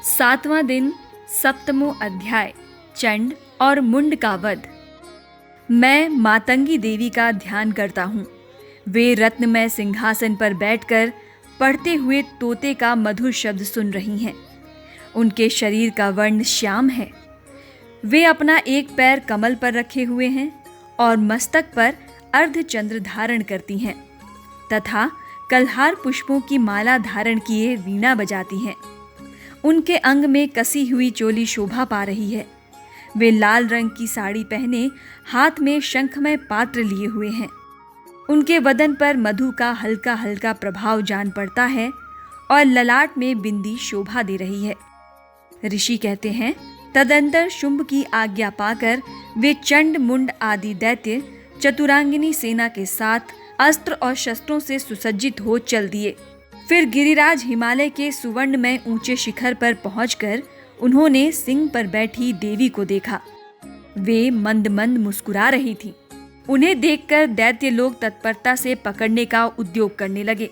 7वां दिन, 7वां अध्याय, चंड और मुंड का वध। मैं मातंगी देवी का ध्यान करता हूँ। वे रत्नमय सिंहासन पर बैठकर पढ़ते हुए तोते का मधुर शब्द सुन रही हैं। उनके शरीर का वर्ण श्याम है। वे अपना एक पैर कमल पर रखे हुए हैं और मस्तक पर अर्धचंद्र धारण करती हैं तथा कल्हार पुष्पों की माला धारण किए वीणा बजाती हैं। उनके अंग में कसी हुई चोली शोभा पा रही है। वे लाल रंग की साड़ी पहने हाथ में शंखमय पात्र लिए हुए हैं। उनके वदन पर मधु का हल्का हल्का प्रभाव जान पड़ता है और ललाट में बिंदी शोभा दे रही है। ऋषि कहते हैं, तदंतर शुंभ की आज्ञा पाकर वे चंड मुंड आदि दैत्य चतुरांगिनी सेना के साथ अस्त्र और शस्त्रों से सुसज्जित हो चल दिए। फिर गिरिराज हिमालय के सुवर्णमय ऊंचे शिखर पर पहुंचकर उन्होंने सिंह पर बैठी देवी को देखा। वे मंद मंद मुस्कुरा रही थीं। उन्हें देखकर दैत्य लोग तत्परता से पकड़ने का उद्योग करने लगे।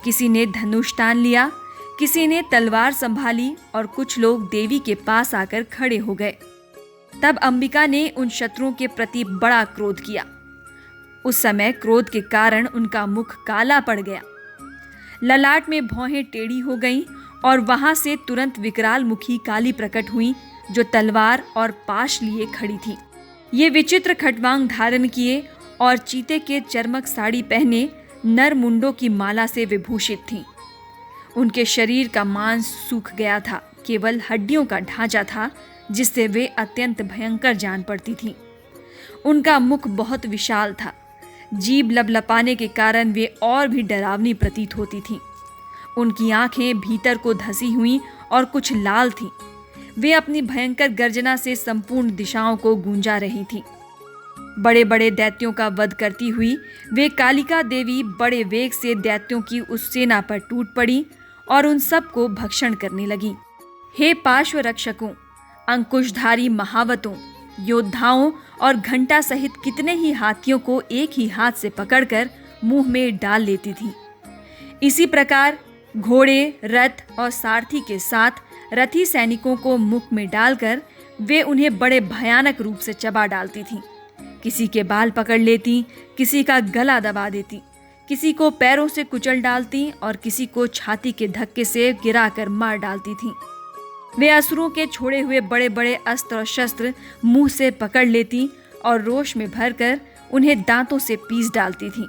किसी ने धनुष तान लिया, किसी ने तलवार संभाली और कुछ लोग देवी के पास आकर खड़े हो गए। तब अंबिका ने उन शत्रुओं के प्रति बड़ा क्रोध किया। उस समय क्रोध के कारण उनका मुख काला पड़ गया, ललाट में भौहें टेढ़ी हो गईं और वहां से तुरंत विकराल मुखी काली प्रकट हुई, जो तलवार और पाश लिए खड़ी थी। ये विचित्र खटवांग धारण किए और चीते के चर्मक साड़ी पहने नर मुंडों की माला से विभूषित थीं। उनके शरीर का मांस सूख गया था, केवल हड्डियों का ढांचा था, जिससे वे अत्यंत भयंकर जान पड़ती थीं। उनका मुख बहुत विशाल था। जीभ लपलपाने के कारण वे और भी डरावनी प्रतीत होती थीं। उनकी आंखें भीतर को धसी हुई और कुछ लाल थीं। वे अपनी भयंकर गर्जना से संपूर्ण दिशाओं को गूंजा रही थीं। बड़े बड़े दैत्यों का वध करती हुई वे कालिका देवी बड़े वेग से दैत्यों की उस सेना पर टूट पड़ी और उन सब को भक्षण करने लगी। हे पार्श्व रक्षकों, अंकुशधारी महावतों, योद्धाओं और घंटा सहित कितने ही हाथियों को एक ही हाथ से पकड़कर मुंह में डाल लेती थी। इसी प्रकार घोड़े, रथ और सारथी के साथ रथी सैनिकों को मुख में डालकर वे उन्हें बड़े भयानक रूप से चबा डालती थीं। किसी के बाल पकड़ लेती, किसी का गला दबा देती, किसी को पैरों से कुचल डालती और किसी को छाती के धक्के से गिराकर मार डालती थीं। वे असुरों के छोड़े हुए बड़े बड़े अस्त्र और शस्त्र मुंह से पकड़ लेती और रोष में भरकर उन्हें दांतों से पीस डालती थीं।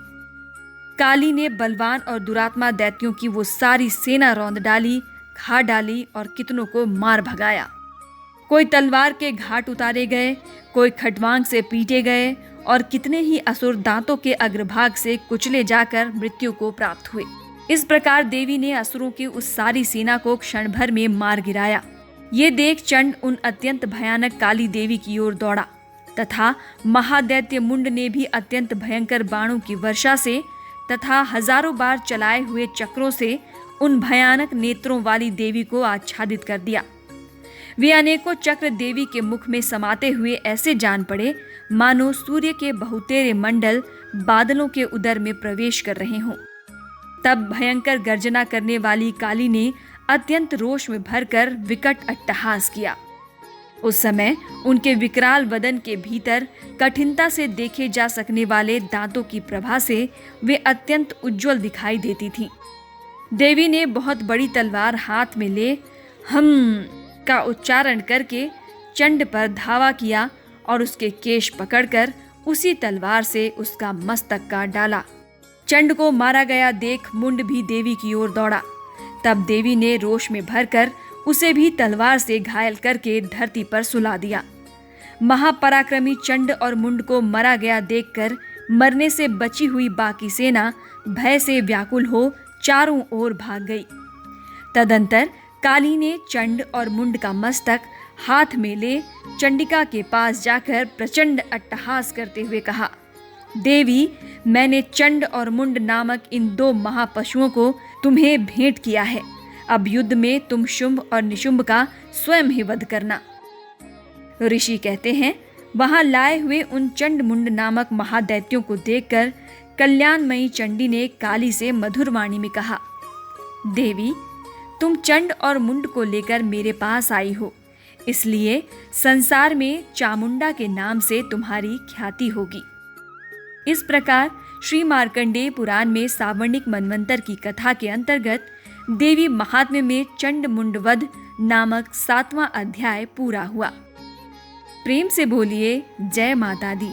काली ने बलवान और दुरात्मा दैत्यों की वो सारी सेना रौंद डाली, खा डाली और कितनों को मार भगाया। कोई तलवार के घाट उतारे गए, कोई खटवांग से पीटे गए और कितने ही असुर दांतों के अग्रभाग से कुचले जाकर मृत्यु को प्राप्त हुए। इस प्रकार देवी ने असुरों की उस सारी सेना को क्षण भर में मार गिराया। ये देख चंड उन अत्यंत भयानक काली देवी की ओर दौड़ा तथा महादैत्य मुंड ने भी अत्यंत भयंकर बाणों की वर्षा से तथा हजारों बार चलाए हुए चक्रों से उन भयानक नेत्रों वाली देवी को आच्छादित कर दिया। वे अनेकों चक्र देवी के मुख में समाते हुए ऐसे जान पड़े मानो सूर्य के बहुतेरे मंडल बादलों के उदर में प्रवेश कर रहे हों। तब भयंकर गर्जना करने वाली काली ने अत्यंत रोष में भरकर विकट अट्टहास किया। उस समय उनके विकराल वदन के भीतर कठिनता से देखे जा सकने वाले दांतों की प्रभा से वे अत्यंत उज्जवल दिखाई देती थीं। देवी ने बहुत बड़ी तलवार हाथ में ले हम का उच्चारण करके चंड पर धावा किया और उसके केश पकड़कर उसी तलवार से उसका मस्तक काट डाला। चंड को मारा गया देख मुंड भी देवी की ओर दौड़ा। तब देवी ने रोष में भरकर उसे भी तलवार से घायल करके धरती पर सुला दिया। महापराक्रमी चंड और मुंड को मरा गया देखकर मरने से बची हुई बाकी सेना भय से व्याकुल हो चारों ओर भाग गई। तदंतर काली ने चंड और मुंड का मस्तक हाथ में ले चंडिका के पास जाकर प्रचंड अट्टहास करते हुए कहा, देवी, मैंने चंड और मुंड नामक इन दो महापशुओं को तुम्हें भेंट किया है। अब युद्ध में तुम शुंभ और निशुंभ का स्वयं ही वध करना। ऋषि कहते हैं, वहां लाए हुए उन चंड मुंड नामक महादैत्यों को देखकर कल्याणमयी चंडी ने काली से मधुर वाणी में कहा, देवी, तुम चंड और मुंड को लेकर मेरे पास आई हो, इसलिए संसार में चामुंडा के नाम से तुम्हारी ख्याति होगी। इस प्रकार श्री मार्कंडेय पुराण में सावर्णिक मनवंतर की कथा के अंतर्गत देवी महात्म्य में चंड मुंड वध नामक 7वां अध्याय पूरा हुआ। प्रेम से बोलिए जय माता दी।